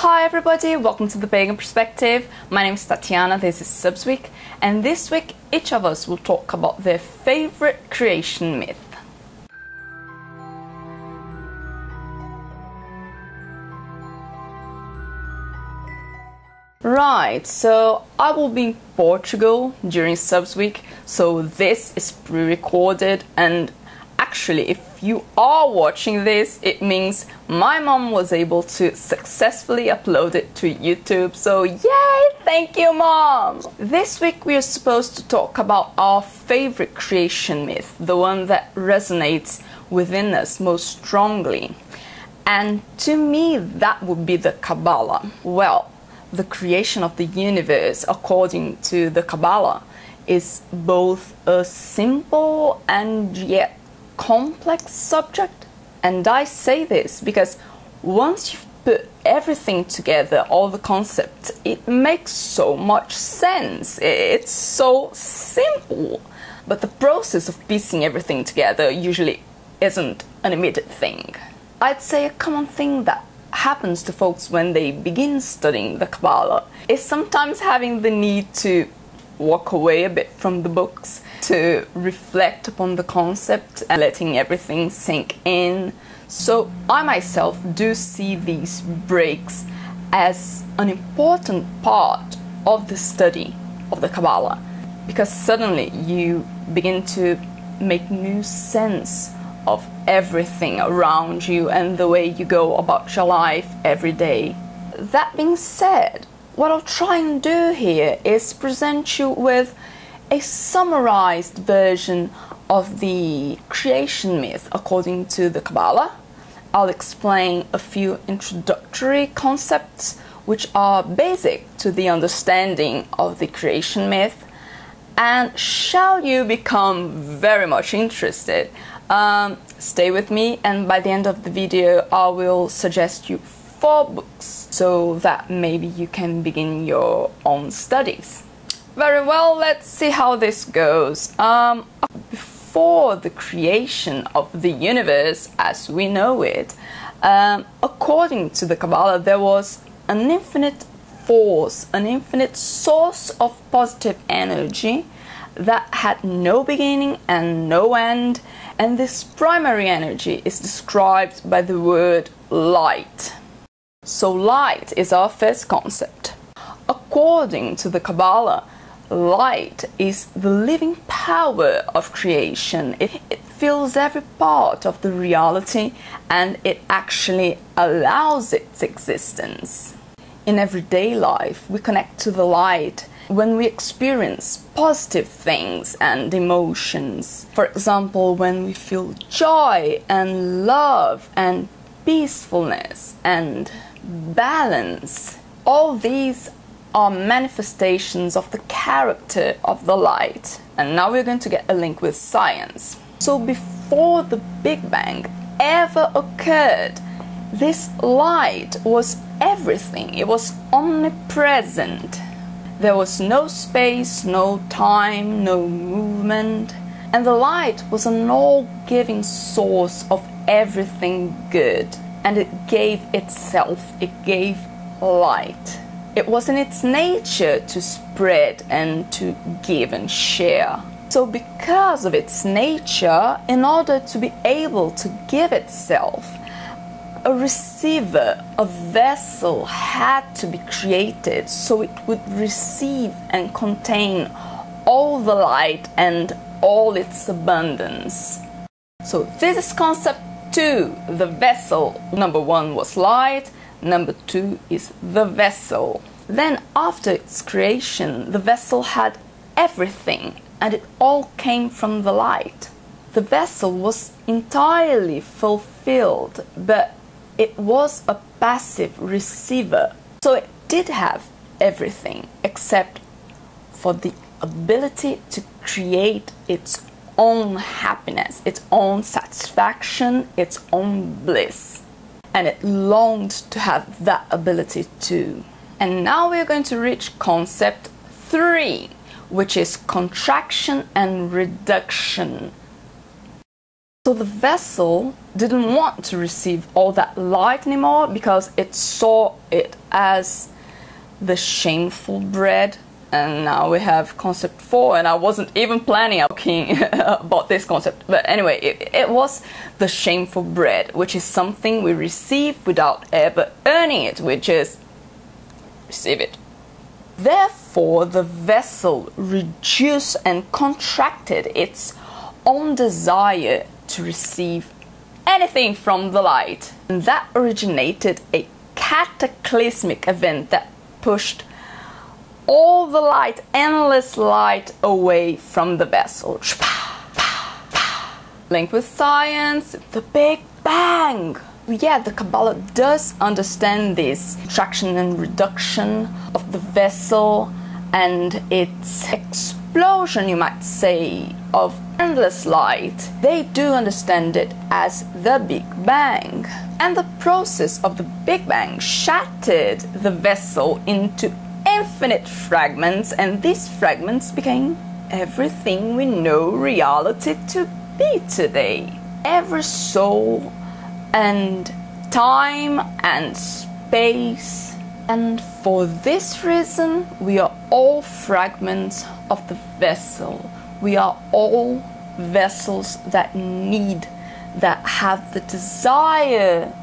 Hi everybody, welcome to the Pagan Perspective. My name is Tatiana, this is Subsweek, and this week each of us will talk about their favorite creation myth. Right, so I will be in Portugal during Subsweek, so this is pre-recorded, and actually if you are watching this, it means my mom was able to successfully upload it to YouTube, so yay! Thank you, Mom! This week we are supposed to talk about our favorite creation myth, the one that resonates within us most strongly. And to me, that would be the Kabbalah. Well, the creation of the universe, according to the Kabbalah, is both a simple and yet complex subject. And I say this because once you've put everything together, all the concepts, it makes so much sense. It's so simple. But the process of piecing everything together usually isn't an immediate thing. I'd say a common thing that happens to folks when they begin studying the Kabbalah is sometimes having the need to walk away a bit from the books, to reflect upon the concept and letting everything sink in. So I myself do see these breaks as an important part of the study of the Kabbalah, because suddenly you begin to make new sense of everything around you and the way you go about your life every day. That being said, what I'll try and do here is present you with a summarized version of the creation myth according to the Kabbalah. I'll explain a few introductory concepts which are basic to the understanding of the creation myth. And shall you become very much interested, stay with me, and by the end of the video I will suggest you 4 books so that maybe you can begin your own studies. Very well, let's see how this goes. Before the creation of the universe as we know it, according to the Kabbalah, there was an infinite force, an infinite source of positive energy that had no beginning and no end, and this primary energy is described by the word light. So light is our first concept. According to the Kabbalah, light is the living power of creation. It fills every part of the reality and it actually allows its existence. In everyday life, we connect to the light when we experience positive things and emotions. For example, when we feel joy and love and peacefulness and balance. All these are manifestations of the character of the light. And now we're going to get a link with science. So before the Big Bang ever occurred, this light was everything. It was omnipresent. There was no space, no time, no movement, and the light was an all-giving source of everything good, and it gave itself, it gave light. It was in its nature to spread and to give and share. So because of its nature, in order to be able to give itself, a receiver, a vessel had to be created so it would receive and contain all the light and all its abundance. So this is concept 2, the vessel. Number 1 was light, number 2 is the vessel. Then after its creation, the vessel had everything and it all came from the light. The vessel was entirely fulfilled, but it was a passive receiver, so it did have everything except for the ability to create its own happiness, its own satisfaction, its own bliss. And it longed to have that ability too. And now we're going to reach concept 3, which is contraction and reduction. So the vessel didn't want to receive all that light anymore because it saw it as the shameful bread. And now we have concept 4, and I wasn't even planning on talking about this concept. But anyway, it was the shameful bread, which is something we receive without ever earning it, which is receive it. Therefore, the vessel reduced and contracted its own desire to receive anything from the light. And that originated a cataclysmic event that pushed all the light, endless light, away from the vessel. Linked with science, the Big Bang. Yeah, the Kabbalah does understand this contraction and reduction of the vessel and its explosion, you might say, of endless light. They do understand it as the Big Bang. And the process of the Big Bang shattered the vessel into infinite fragments, and these fragments became everything we know reality to be today. Every soul and time and space, and for this reason we are all fragments of the vessel. We are all vessels that have the desire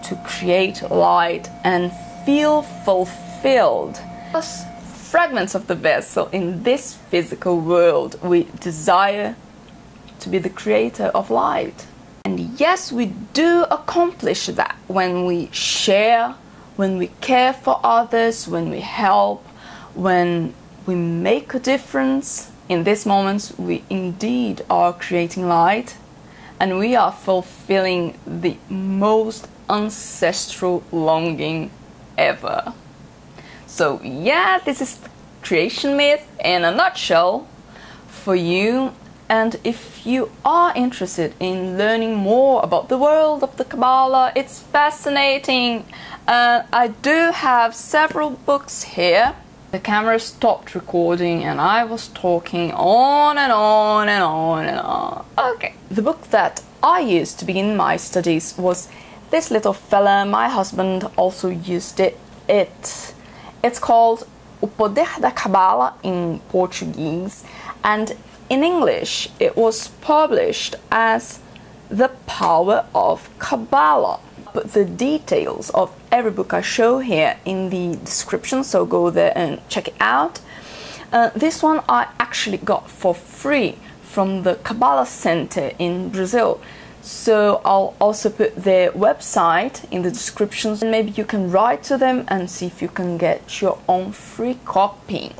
to create light and feel fulfilled. As fragments of the vessel in this physical world, we desire to be the creator of light. And yes, we do accomplish that when we share, when we care for others, when we help, when we make a difference. In these moments, we indeed are creating light, and we are fulfilling the most ancestral longing ever. So yeah, this is the creation myth in a nutshell for you. And if you are interested in learning more about the world of the Kabbalah, it's fascinating. I do have several books here. The camera stopped recording and I was talking on and on and on and on. Okay. The book that I used to begin my studies was this little fella. My husband also used it. It's called O Poder da Kabbalah in Portuguese, and in English it was published as The Power of Kabbalah. Put the details of every book I show here in the description, so go there and check it out. This one I actually got for free from the Kabbalah Center in Brazil. So I'll also put their website in the description, and maybe you can write to them and see if you can get your own free copy.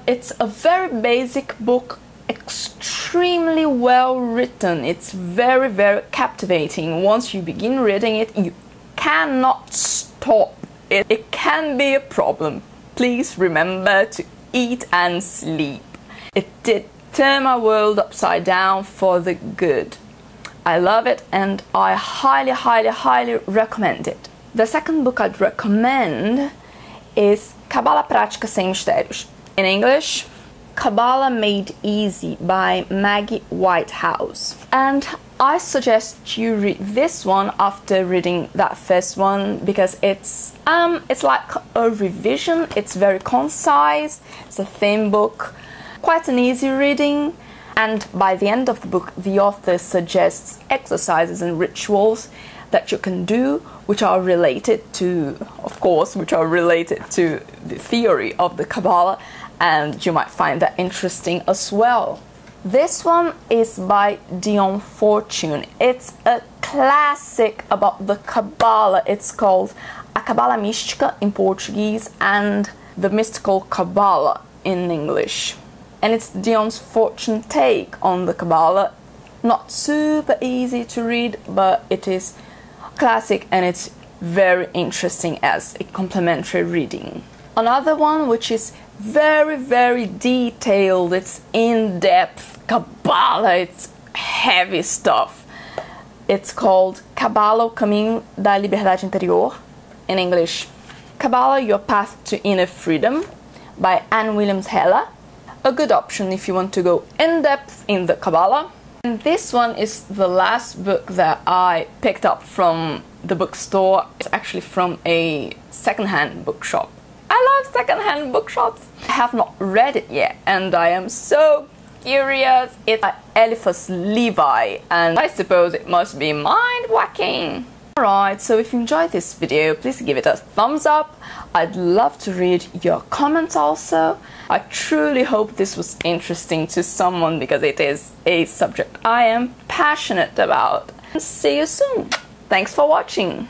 It's a very basic book, extremely well written. It's very, very captivating. Once you begin reading it, you cannot stop. It can be a problem. Please remember to eat and sleep. It did turn my world upside down for the good. I love it and I highly, highly, highly recommend it. The second book I'd recommend is Kabbalah Prática Sem Mistérios. In English, Kabbalah Made Easy by Maggie Whitehouse. And I suggest you read this one after reading that first one, because it's like a revision. It's very concise, it's a thin book, quite an easy reading. And by the end of the book, the author suggests exercises and rituals that you can do, which are related to, of course, the theory of the Kabbalah, and you might find that interesting as well. This one is by Dion Fortune. It's a classic about the Kabbalah. It's called A Kabbalah Mística in Portuguese and The Mystical Kabbalah in English. And it's Dion's Fortune take on the Kabbalah. Not super easy to read, but it is classic and it's very interesting as a complementary reading. Another one which is very, very detailed, it's in-depth Kabbalah, it's heavy stuff. It's called Kabbalah, O Caminho da Liberdade Interior, in English, Kabbalah, Your Path to Inner Freedom, by Anne Williams Heller. A good option if you want to go in-depth in the Kabbalah. And this one is the last book that I picked up from the bookstore. It's actually from a secondhand bookshop. I love secondhand bookshops. I have not read it yet and I am so curious. It's by Eliphas Levi and I suppose it must be mind-whacking. Alright, so if you enjoyed this video, please give it a thumbs up. I'd love to read your comments also. I truly hope this was interesting to someone because it is a subject I am passionate about. See you soon. Thanks for watching.